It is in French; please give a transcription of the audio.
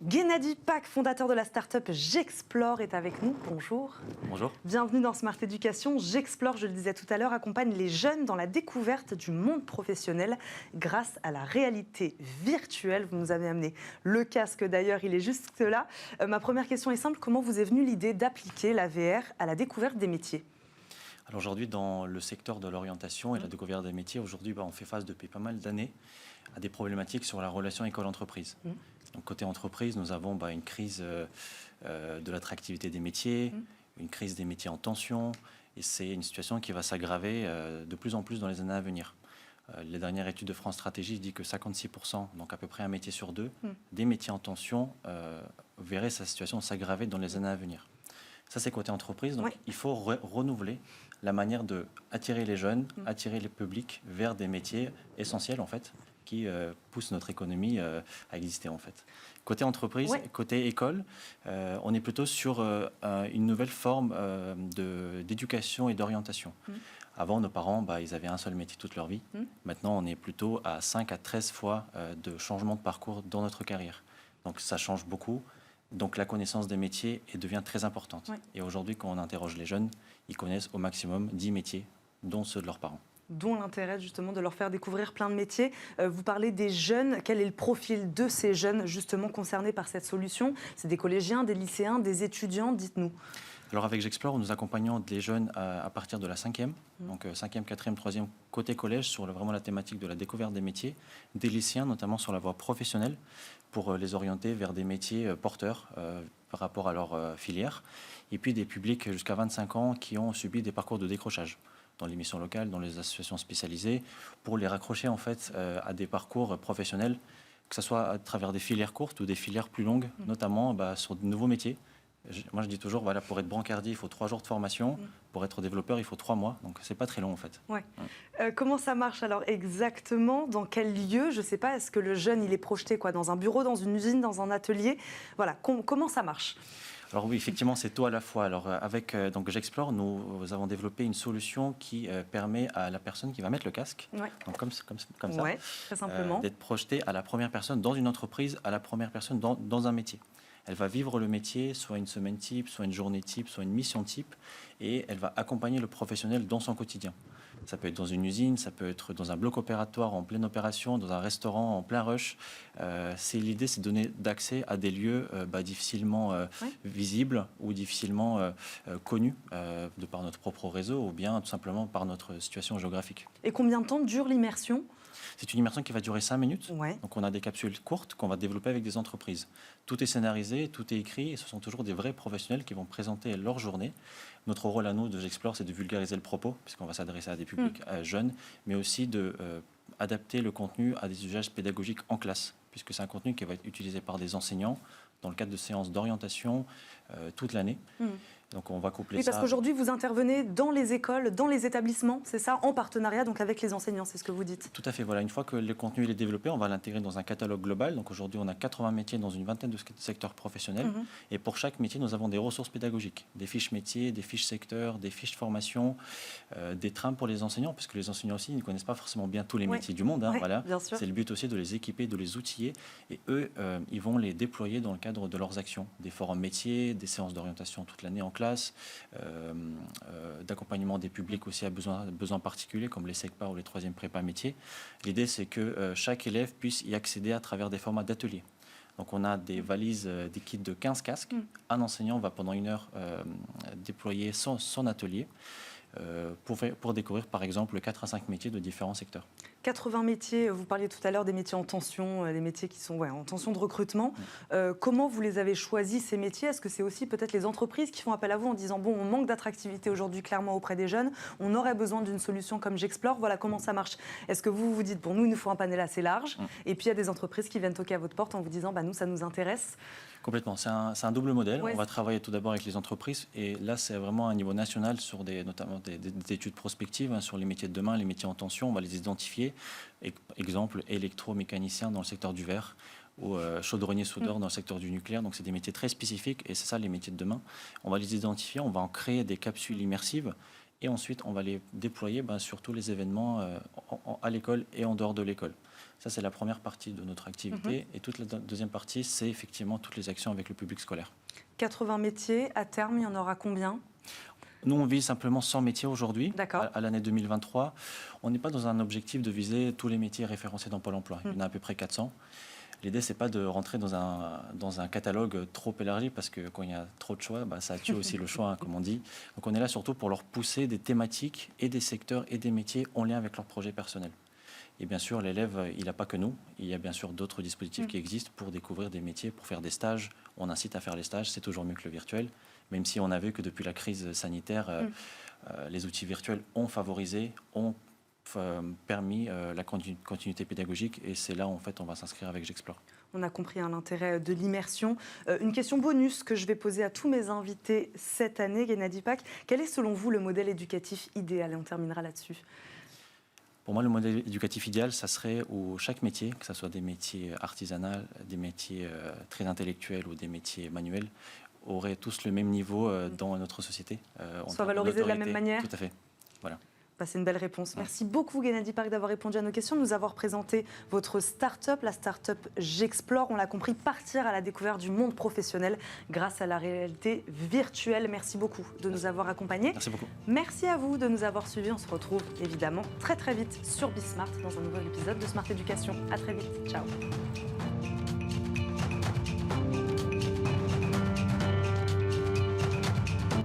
Gennady Pak, fondateur de la start-up J'Explore, est avec nous. Bonjour. Bonjour. Bienvenue dans Smart Education. J'Explore, je le disais tout à l'heure, accompagne les jeunes dans la découverte du monde professionnel grâce à la réalité virtuelle. Vous nous avez amené le casque d'ailleurs, il est juste là. Ma première question est simple. Comment vous est venue l'idée d'appliquer la VR à la découverte des métiers ? Alors aujourd'hui, dans le secteur de l'orientation et la découverte des métiers, aujourd'hui, on fait face depuis pas mal d'années à des problématiques sur la relation école-entreprise. Donc côté entreprise, nous avons une crise de l'attractivité des métiers, une crise des métiers en tension, et c'est une situation qui va s'aggraver de plus en plus dans les années à venir. Les dernières études de France Stratégie disent que 56%, donc à peu près un métier sur deux, des métiers en tension verraient sa situation s'aggraver dans les années à venir. Ça, c'est côté entreprise. Donc, il faut renouveler la manière d'attirer les jeunes, attirer les publics vers des métiers essentiels, en fait, qui poussent notre économie à exister, en fait. Côté entreprise, côté école, on est plutôt sur une nouvelle forme d'éducation et d'orientation. Avant, nos parents, ils avaient un seul métier toute leur vie. Maintenant, on est plutôt à 5 à 13 fois de changement de parcours dans notre carrière. Donc, ça change beaucoup. Donc la connaissance des métiers devient très importante. Et aujourd'hui, quand on interroge les jeunes, ils connaissent au maximum 10 métiers, dont ceux de leurs parents. Dont l'intérêt justement de leur faire découvrir plein de métiers. Vous parlez des jeunes. Quel est le profil de ces jeunes justement concernés par cette solution ? C'est des collégiens, des lycéens, des étudiants ? Dites-nous. Alors avec J'Explore, nous accompagnons les jeunes à partir de la 5e, donc 5e, 4e, 3e, côté collège, sur vraiment la thématique de la découverte des métiers, des lycéens notamment sur la voie professionnelle, pour les orienter vers des métiers porteurs par rapport à leur filière, et puis des publics jusqu'à 25 ans qui ont subi des parcours de décrochage dans les missions locales, dans les associations spécialisées, pour les raccrocher en fait à des parcours professionnels, que ce soit à travers des filières courtes ou des filières plus longues, notamment sur de nouveaux métiers. Moi, je dis toujours, pour être brancardier, il faut 3 jours de formation. Pour être développeur, il faut 3 mois. Donc, c'est pas très long, en fait. Comment ça marche, alors, exactement ? Dans quel lieu ? Je ne sais pas. Est-ce que le jeune, il est projeté dans un bureau, dans une usine, dans un atelier ? Voilà. Comment ça marche ? Alors oui, effectivement, c'est tout à la fois. Alors, avec J'Explore, nous avons développé une solution qui permet à la personne qui va mettre le casque, donc comme ça, très simplement, d'être projetée à la première personne dans une entreprise, à la première personne dans un métier. Elle va vivre le métier, soit une semaine type, soit une journée type, soit une mission type, et elle va accompagner le professionnel dans son quotidien. Ça peut être dans une usine, ça peut être dans un bloc opératoire en pleine opération, dans un restaurant en plein rush. L'idée, c'est de donner d'accès à des lieux difficilement visibles ou difficilement connus de par notre propre réseau ou bien tout simplement par notre situation géographique. Et combien de temps dure l'immersion ? C'est une immersion qui va durer 5 minutes. Donc, on a des capsules courtes qu'on va développer avec des entreprises. Tout est scénarisé, tout est écrit, et ce sont toujours des vrais professionnels qui vont présenter leur journée. Notre rôle à nous, de J'Explore, c'est de vulgariser le propos, puisqu'on va s'adresser à des publics jeunes, mais aussi d'adapter le contenu à des usages pédagogiques en classe, puisque c'est un contenu qui va être utilisé par des enseignants dans le cadre de séances d'orientation toute l'année. Donc on va coupler ça. Parce qu'aujourd'hui, vous intervenez dans les écoles, dans les établissements, c'est ça, en partenariat donc avec les enseignants, c'est ce que vous dites. Tout à fait, voilà. Une fois que le contenu est développé, on va l'intégrer dans un catalogue global. Donc aujourd'hui, on a 80 métiers dans une vingtaine de secteurs professionnels. Et pour chaque métier, nous avons des ressources pédagogiques, des fiches métiers, des fiches secteurs, des fiches formation, des trames pour les enseignants, parce que les enseignants aussi, ils ne connaissent pas forcément bien tous les métiers du monde. Voilà. C'est le but aussi de les équiper, de les outiller. Et eux, ils vont les déployer dans le cadre de leurs actions. Des forums métiers, des séances d'orientation toute l'année en classe, d'accompagnement des publics aussi à besoins particuliers comme les SECPA ou les 3e prépa métiers. L'idée, c'est que chaque élève puisse y accéder à travers des formats d'ateliers. Donc on a des valises, des kits de 15 casques. Un enseignant va pendant 1 heure déployer son atelier pour découvrir par exemple 4 à 5 métiers de différents secteurs. 80 métiers, vous parliez tout à l'heure des métiers en tension, les métiers qui sont en tension de recrutement. Comment vous les avez choisis, ces métiers ? Est-ce que c'est aussi peut-être les entreprises qui font appel à vous en disant on manque d'attractivité aujourd'hui clairement auprès des jeunes, on aurait besoin d'une solution comme J'Explore, voilà comment ça marche. Est-ce que vous vous dites nous, il nous faut un panel assez large, et puis il y a des entreprises qui viennent toquer à votre porte en vous disant nous, ça nous intéresse ? Complètement, c'est un double modèle. On va travailler tout d'abord avec les entreprises, et là c'est vraiment à un niveau national sur notamment des études prospectives sur les métiers de demain, les métiers en tension, on va les identifier. Exemple, électromécanicien dans le secteur du verre ou chaudronnier-soudeur dans le secteur du nucléaire. Donc c'est des métiers très spécifiques et c'est ça les métiers de demain. On va les identifier, on va en créer des capsules immersives Et ensuite, on va les déployer sur tous les événements à l'école et en dehors de l'école. Ça, c'est la première partie de notre activité. Et toute la deuxième partie, c'est effectivement toutes les actions avec le public scolaire. 80 métiers, à terme, il y en aura combien ? Nous, on vise simplement 100 métiers aujourd'hui, à l'année 2023. On n'est pas dans un objectif de viser tous les métiers référencés dans Pôle emploi. Il y en a à peu près 400. L'idée, ce n'est pas de rentrer dans un catalogue trop élargi, parce que quand il y a trop de choix, ça tue aussi le choix, comme on dit. Donc on est là surtout pour leur pousser des thématiques et des secteurs et des métiers en lien avec leur projet personnel. Et bien sûr, l'élève, il n'a pas que nous. Il y a bien sûr d'autres dispositifs qui existent pour découvrir des métiers, pour faire des stages. On incite à faire les stages, c'est toujours mieux que le virtuel. Même si on a vu que depuis la crise sanitaire, les outils virtuels ont favorisé, ont permis la continuité pédagogique. Et c'est là, en fait, on va s'inscrire avec J'Explore. On a compris l'intérêt de l'immersion. Une question bonus que je vais poser à tous mes invités cette année, Gennady Pak. Quel est selon vous le modèle éducatif idéal ? Et on terminera là-dessus. Pour moi, le modèle éducatif idéal, ça serait où chaque métier, que ce soit des métiers artisanaux, des métiers très intellectuels ou des métiers manuels, auraient tous le même niveau dans notre société. Soit valorisés de la même manière ? Tout à fait. Voilà. C'est une belle réponse. Merci beaucoup, Gennady Pak, d'avoir répondu à nos questions, de nous avoir présenté votre start-up, la start-up J'Explore. On l'a compris, partir à la découverte du monde professionnel grâce à la réalité virtuelle. Merci beaucoup de nous avoir accompagnés. Merci beaucoup. Merci à vous de nous avoir suivis. On se retrouve évidemment très très vite sur Bismart dans un nouvel épisode de Smart Éducation. À très vite. Ciao.